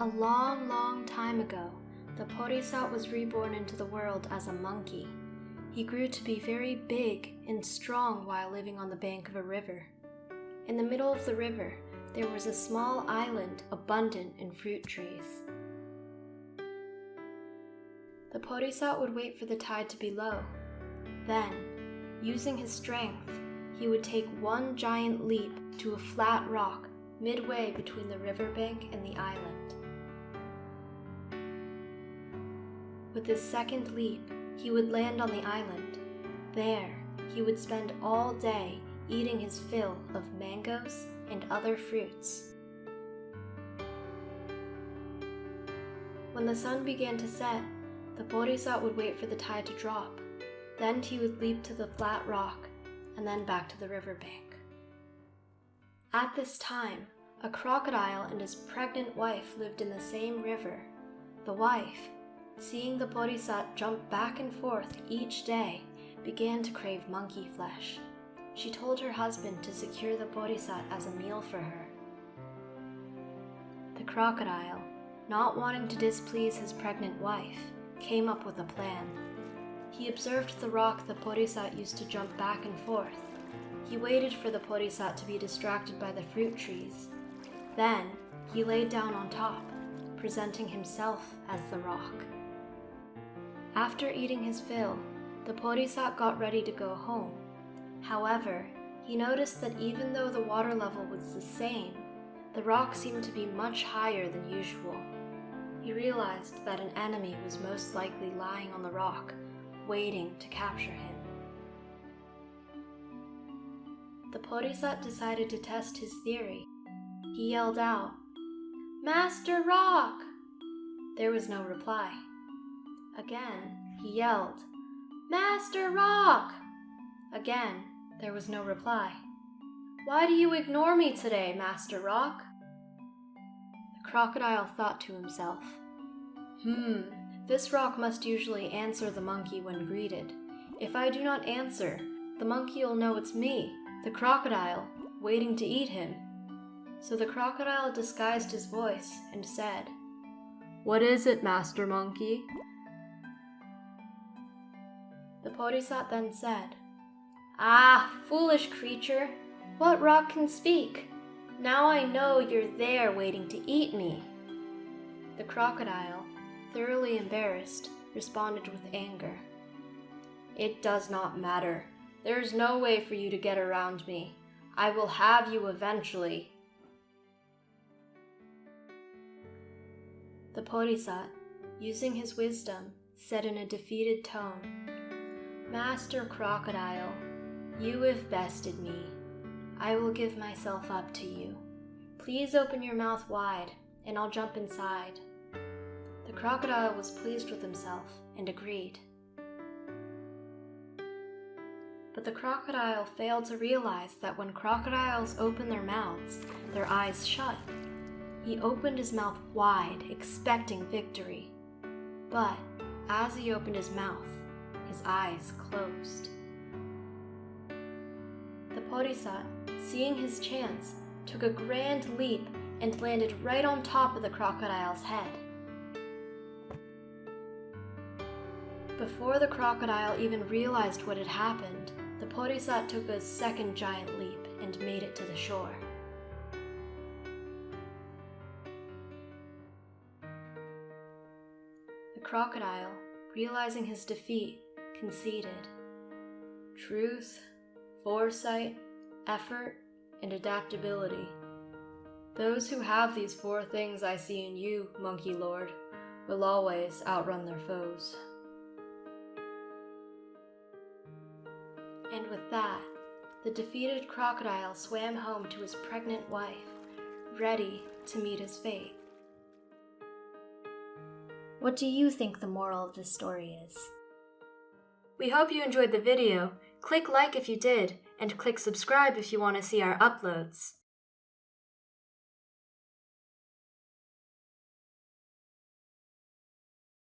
A long, long time ago, the Porisat was reborn into the world as a monkey. He grew to be very big and strong while living on the bank of a river. In the middle of the river, there was a small island abundant in fruit trees. The Porisat would wait for the tide to be low. Then, using his strength, he would take one giant leap to a flat rock midway between the riverbank and the island. With his second leap, he would land on the island. There, he would spend all day eating his fill of mangoes and other fruits. When the sun began to set, the Porisat would wait for the tide to drop. Then he would leap to the flat rock and then back to the riverbank. At this time, a crocodile and his pregnant wife lived in the same river. The wife, seeing the Porisat jump back and forth each day, began to crave monkey flesh. She told her husband to secure the Porisat as a meal for her. The crocodile, not wanting to displease his pregnant wife, came up with a plan. He observed the rock the Porisat used to jump back and forth. He waited for the Porisat to be distracted by the fruit trees. Then, he laid down on top, presenting himself as the rock. After eating his fill, the Porisat got ready to go home. However, he noticed that even though the water level was the same, the rock seemed to be much higher than usual. He realized that an enemy was most likely lying on the rock, waiting to capture him. The Porisat decided to test his theory. He yelled out, "Master Rock!" There was no reply. Again, he yelled, "Master Rock!" Again, there was no reply. "Why do you ignore me today, Master Rock?" The crocodile thought to himself, This rock must usually answer the monkey when greeted. If I do not answer, the monkey will know it's me, the crocodile, waiting to eat him." So the crocodile disguised his voice and said, "What is it, Master Monkey?" The Porisat then said, "Ah, foolish creature, what rock can speak? Now I know you're there waiting to eat me." The crocodile, thoroughly embarrassed, responded with anger, "It does not matter. There is no way for you to get around me. I will have you eventually." The Porisat, using his wisdom, said in a defeated tone, "Master Crocodile, you have bested me. I will give myself up to you. Please open your mouth wide, and I'll jump inside." The crocodile was pleased with himself and agreed. But the crocodile failed to realize that when crocodiles open their mouths, their eyes shut. He opened his mouth wide, expecting victory. But as he opened his mouth, his eyes closed. The Porisat, seeing his chance, took a grand leap and landed right on top of the crocodile's head. Before the crocodile even realized what had happened, the Porisat took a second giant leap and made it to the shore. The crocodile, realizing his defeat, conceded. Truth, foresight, effort, and adaptability. Those who have these four things I see in you, Monkey Lord, will always outrun their foes. And with that, the defeated crocodile swam home to his pregnant wife, ready to meet his fate. What do you think the moral of this story is? We hope you enjoyed the video. Click like if you did, and click subscribe if you want to see our uploads.